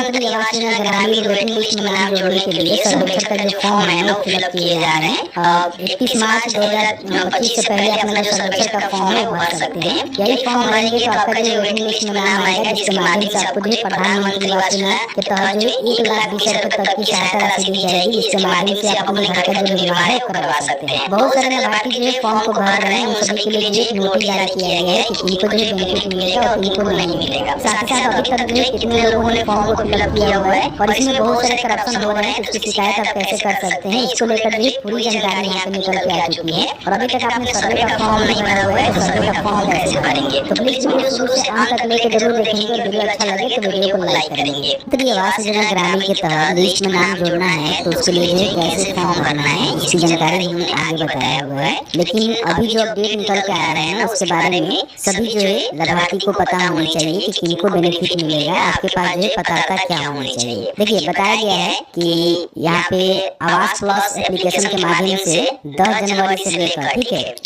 प्रधानमंत्री आवास योजना ग्रामीण waiting list में नाम जोड़ने के लिए सर्वेक्षण का जो फॉर्म है वो फिलअप किए जा रहे हैं। 31 मार्च 2025 से पहले अपना जो सर्वेक्षण का फॉर्म है वो भर सकते हैं। यही फॉर्म भरेंगे तो आपका जो वेटिंग लिस्ट में नाम आएगा, जिसके माध्यम से आपको जो प्रधानमंत्री आवास योजना के तहत जो 1,20,000 रुपए तक की सहायता राशि दी जाएगी, जिसके माध्यम से आप अपने घर का जो निर्माण है करवा सकते हैं। बहुत सारे लाभार्थी जो फॉर्म को भर रहे हैं, उन सभी के लिए जो एक नोटिस जारी किया गया है कि इनको जो बेनिफिट मिलेगा और इनको नहीं मिलेगा। साथ ही साथ अभी तक जो कितने लोगों ने फॉर्म को फिलअप किया हुआ है और इसमें बहुत सारे करप्शन हो रहे हैं, तो इसकी शिकायत आप कैसे कर सकते हैं, इसको लेकर भी पूरी जानकारी यहाँ पे निकल के आ चुकी है। और अभी तक आपने सर्वे का फॉर्म नहीं भरा हुआ है तो सर्वे का फॉर्म कैसे भरेंगे, तो प्लीज वीडियो शुरू से अंत तक लेकर जरूर देखेंगे और वीडियो अच्छा लगे तो वीडियो को लाइक करेंगे। तो आवास योजना ग्रामीण के तहत लिस्ट में नाम जोड़ना है तो उसके लिए कैसे फॉर्म भरना है इसकी जानकारी हमने आगे बताया हुआ है। लेकिन अभी जो अपडेट निकल के आ रहे हैं उसके बारे में सभी जो है लाभार्थी को पता होना चाहिए कि किनको बेनिफिट मिलेगा, आपके पास जो है पता क्या होना चाहिए। देखिए बताया गया है कि यहाँ पे आवास प्लस एप्लीकेशन के माध्यम से 10 जनवरी से लेकर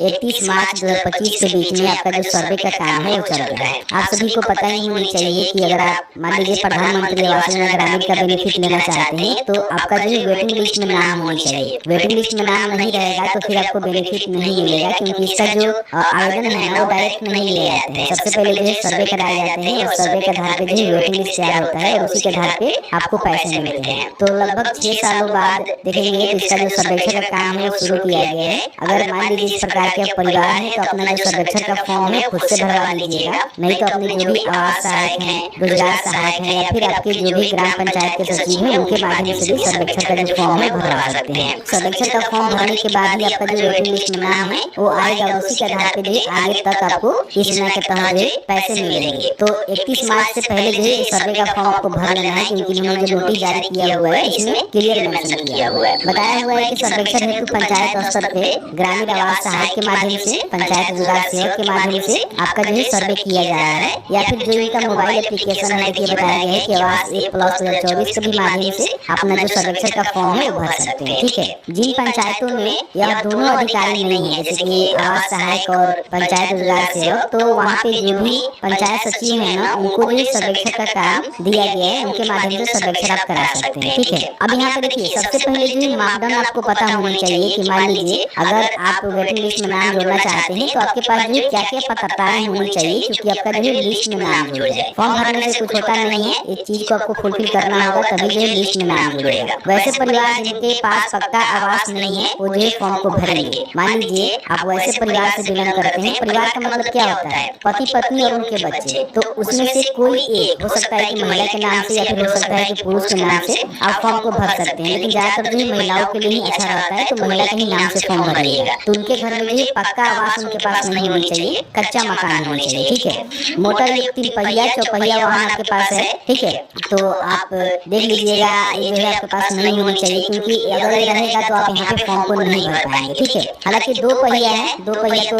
31 मार्च 2025 के बीच में आपका जो सर्वे का काम है वो चल रहा है। आप सभी को पता ही होना चाहिए कि अगर आप मान लीजिए प्रधानमंत्री आवास योजना ग्रामीण का बेनिफिट लेना चाहते हैं तो आपका जो वेटिंग लिस्ट में नाम होना चाहिए। वेटिंग लिस्ट में नाम नहीं रहेगा तो फिर आपको बेनिफिट नहीं मिलेगा, क्योंकि इसका जो आवेदन है ना वो डायरेक्ट नहीं ले आते हैं। सबसे पहले जो सर्वे कराए जाते हैं और सर्वे के आधार पे जो वेटिंग लिस्ट तैयार होता है और उसी के आधार पे आपको पैसे मिलते हैं। तो लगभग 6 सालों बाद देखेंगे तो इसका जो सर्वेक्षण का काम है वो शुरू किया गया है। अगर मान लीजिए इस प्रकार के परिवार है तो अपना जो सर्वेक्षण का फॉर्म है खुद से भरवा लीजिएगा, नहीं तो अपने जो भी आवास सहायक है, रोजगार सहायक है या फिर आपके जो भी ग्राम पंचायत के सचिव है उनके माध्यम से भी सर्वेक्षण का जो फॉर्म है भरवा सकते हैं। सर्वेक्षण का फॉर्म भरने के बाद ही आपका जो वेटिंग लिस्ट में नाम है वो आएगा और उसी के आधार पे जो आगे तक आपको इस योजना के तहत जो पैसे मिलेंगे। तो 31 मार्च से पहले जो है सर्वे का फॉर्म आपको भर लेना है, क्योंकि उन्होंने जो नोटिस जारी किया हुआ है इसमें क्लियर मेंशन किया हुआ है, बताया हुआ है कि सर्वेक्षण हेतु पंचायत स्तर पे ग्रामीण आवास सहायक के माध्यम से, पंचायत रोजगार सेवक के माध्यम से आपका जो है सर्वे किया जा रहा है, या फिर जो इनका मोबाइल एप्लीकेशन है देखिए बताया गया है कि आवास 1+2024 के भी माध्यम से अपना जो सर्वेक्षण का फॉर्म है वो भर सकते हैं। ठीक है, जिन पंचायतों में यह दोनों अधिकारी नहीं है, जैसे कि आवास सहायक और पंचायत रोजगार सेवक, तो वहाँ पे जो भी पंचायत सचिव है ना उनको जो सर्वेक्षण का काम दिया गया है, उनके माध्यम से सर्वेक्षण आप करा सकते हैं। ठीक है, अब यहाँ पे देखिए सबसे पहले जो मापदंड आपको पता होना चाहिए कि मान लीजिए अगर आप वेटिंग लिस्ट में नाम जोड़ना चाहते हैं तो आपके पास जो क्या क्या पात्रताएं होनी चाहिए, क्योंकि आपका जो लिस्ट में नाम जुड़ जाए। फॉर्म भरने से कुछ होता नहीं है, इस चीज को आपको फुलफिल करना होगा तभी जो लिस्ट में नाम जुड़ेगा। वैसे परिवार जिनके पास पक्का आवास नहीं है वो जो फॉर्म को भरेंगे। मान लीजिए आप वैसे परिवार से बिलोंग करते हैं, परिवार का मतलब क्या होता है, पति पत्नी और उनके बच्चे, तो उसमें से कोई एक हो सकता है कि महिला के नाम से या फिर हो सकता है कि पुरुष के नाम से आप फॉर्म को भर सकते हैं। लेकिन ज्यादातर जो महिलाओं के लिए ही अच्छा रहता है तो महिला के ही नाम से फॉर्म भरिएगा। तो उनके घर में जो पक्का आवास उनके पास नहीं होना चाहिए, कच्चा मकान होना चाहिए। ठीक है, मोटर 3 पहिया 4 पहिया वाहन आपके पास है, ठीक है, तो आप देख लीजिएगा ये जो है आपके पास नहीं होना चाहिए, क्योंकि अगर ये रहेगा तो आप यहाँ पे फॉर्म को नहीं भर पाएंगे। ठीक है, हालांकि 2 पहिया है, 2 पहिया तो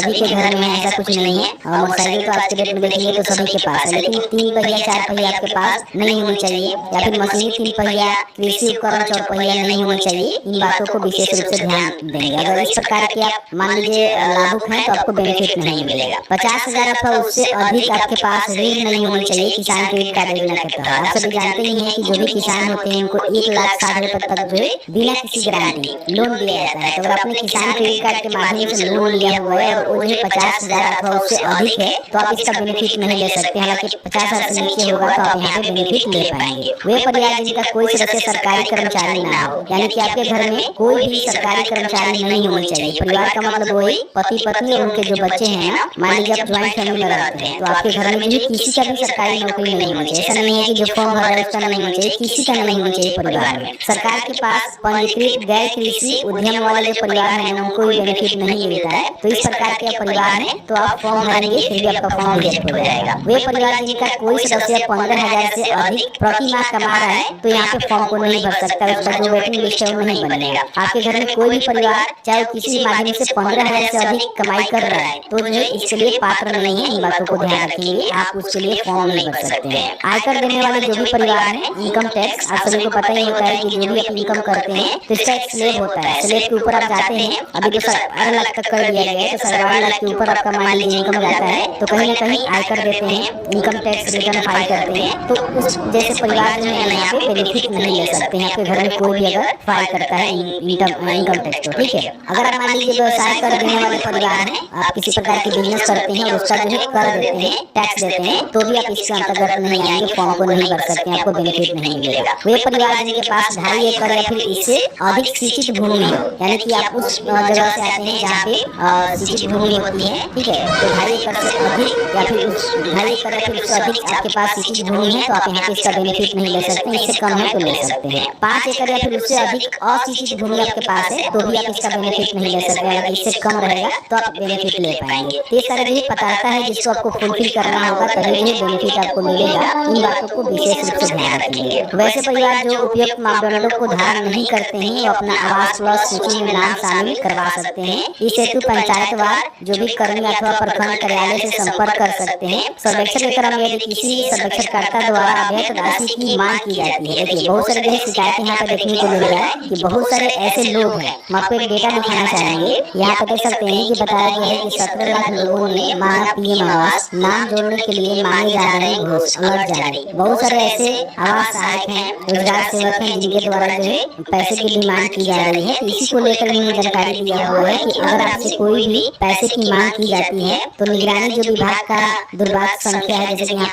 सभी के घर में ऐसा कुछ नहीं है, मोटरसाइकिल तो आज के डेट में देखेंगे तो सभी के पास है, लेकिन 3 पहिया 4 पहिया आपके पास नहीं होना चाहिए, या फिर मशीनी 3 पहिया, कृषि उपकरण 4 पहिया नहीं होना चाहिए। इन बातों को विशेष रूप से ध्यान देंगे। अगर इस प्रकार के आप मान लीजिए लाभुक हैं तो आपको बेनिफिट नहीं मिलेगा। 50,000 अथवा उससे अधिक आपके पास ऋण नहीं होना चाहिए किसान क्रेडिट कार्ड योजना के तहत। आप सभी जानते ही हैं कि जो भी किसान होते हैं उनको 1,60,000 रुपए तक जो है बिना किसी गारंटी लोन दिया जाता है। तो अगर आपने किसान क्रेडिट कार्ड के माध्यम से लोन लिया हुआ है और वो 50,000 अथवा उससे अधिक है तो आप इसका बेनिफिट नहीं ले सकते। हालांकि 50,000 से नीचे होगा तो आप यहाँ पे बेनिफिट ले पाएंगे। वे परिवार जिनका कोई सदस्य सरकारी कर्मचारी ना हो, यानी कि आपके घर में कोई भी सरकारी कर्मचारी नहीं होना चाहिए। परिवार का मतलब वही पति पत्नी और उनके जो बच्चे हैं ना, मान लीजिए आप ज्वाइंट फैमिली में रहते हैं तो आपके घर में जो किसी का भी सरकारी नौकरी नहीं होनी चाहिए। ऐसा नहीं है कि जो फॉर्म भर रहा है उसका नहीं होना चाहिए, किसी का नहीं होना चाहिए परिवार में। सरकार के पास पंजीकृत गैर कृषि उद्यम वाले जो परिवार है उनको भी बेनिफिट नहीं मिलता है। तो इस प्रकार के परिवार है तो आप फॉर्म भरेंगे फिर भी आपका फॉर्म रिजेक्ट हो जाएगा। वे परिवार जिनका कोई सदस्य 15,000 से अधिक प्रति माह कमा रहा है तो यहाँ पे फॉर्म को नहीं भर सकता, उसका जो वेटिंग लिस्ट है वो नहीं बनेगा। आपके घर में कोई भी परिवार चाहे किसी भी माध्यम से 15,000 से अधिक कमाई कर रहा है तो जो इसके लिए पात्र नहीं है। इन बातों को ध्यान रखेंगे, आप उसके लिए फॉर्म नहीं भर सकते हैं। आयकर देने वाले जो भी परिवार है, इनकम टैक्स आप सभी को पता ही होता है कि जो भी इनकम करते हैं तो इसका एक स्लैब होता है। स्लैब के ऊपर आप जाते हैं, अभी तो 18 लाख तक कर दिया गया है तो 18 लाख के ऊपर आपका मान लीजिए इनकम जाता है तो कहीं ना कहीं आयकर देते हैं, इनकम टैक्स रिटर्न फाइल करते हैं। तो उस जैसे परिवार जो है ना यहाँ पे बेनिफिट नहीं ले सकते हैं। आपके घर में कोई भी अगर फाइल करता है इनकम टैक्स तो ठीक है। अगर आप मान लीजिए व्यवसाय कर देने वाले परिवार हैं, आप किसी प्रकार की बिजनेस करते हैं और उसका जो है कर देते हैं, टैक्स देते हैं, तो भी आप इसके अंतर्गत नहीं आएंगे, फॉर्म को नहीं भर सकते, आपको बेनिफिट नहीं मिलेगा। वे परिवार जिनके पास 2.5 एकड़ या फिर इससे अधिक सिंचित भूमि हो, यानी कि आप उस जगह से आते हैं जहाँ पे सिंचित भूमि होती है, ठीक है, तो 2.5 एकड़ से अधिक या फिर उस 2.5 एकड़ या फिर उससे अधिक आपके पास सिंचित भूमि है, तो आप यहाँ पे इसका बेनिफिट नहीं ले सकते। इससे कम है तो ले सकते हैं। 5 एकड़ या फिर उससे अधिक असिंचित भूमि आपके पास है, तो भी आप इसका बेनिफिट नहीं ले सकते। अगर इससे कम रहेगा तो आप बेनिफिट ले पाएंगे। ये सारे जो पता है जिसको आपको फुलफिल करना होगा, तभी ये बेनिफिट आपको मिलेगा। इन बातों को विशेष रूप से ध्यान रखेंगे। वैसे परिवार जो उपयुक्त मापदंडों को धारण नहीं करते हैं, वो अपना आवास प्लस सूची में नाम शामिल करवा सकते हैं। इस हेतु पंचायतवार जो भी कर्मी अथवा प्रखंड कार्यालय से संपर्क कर सकते हैं। सर्वेक्षण के क्रम में यदि किसी सर्वेक्षणकर्ता द्वारा अवैध राशि की मांग की जाती है, देखिए बहुत सारे शिकायतें यहाँ पे देखने को मिल रहा है कि बहुत सारे ऐसे लोग हैं। हम आपको एक डेटा दिखाना चाहेंगे। यहाँ पे देख सकते हैं कि बताया गया है कि 17 लाख लोगों ने मांगा पीएम आवास, नाम जोड़ने के लिए मांगे जा रहे हैं घूस अलर्ट जारी। बहुत सारे ऐसे आवास सहायक हैं, रोजगार सेवक हैं, जिनके द्वारा जो है पैसे की डिमांड की जा रही है। इसी को लेकर उन्होंने जानकारी दिया हुआ है कि अगर आपसे कोई भी पैसे की मांग की जाती है तो निगरानी जो विभाग का दुर्भाग्य संख्या है, जैसे कि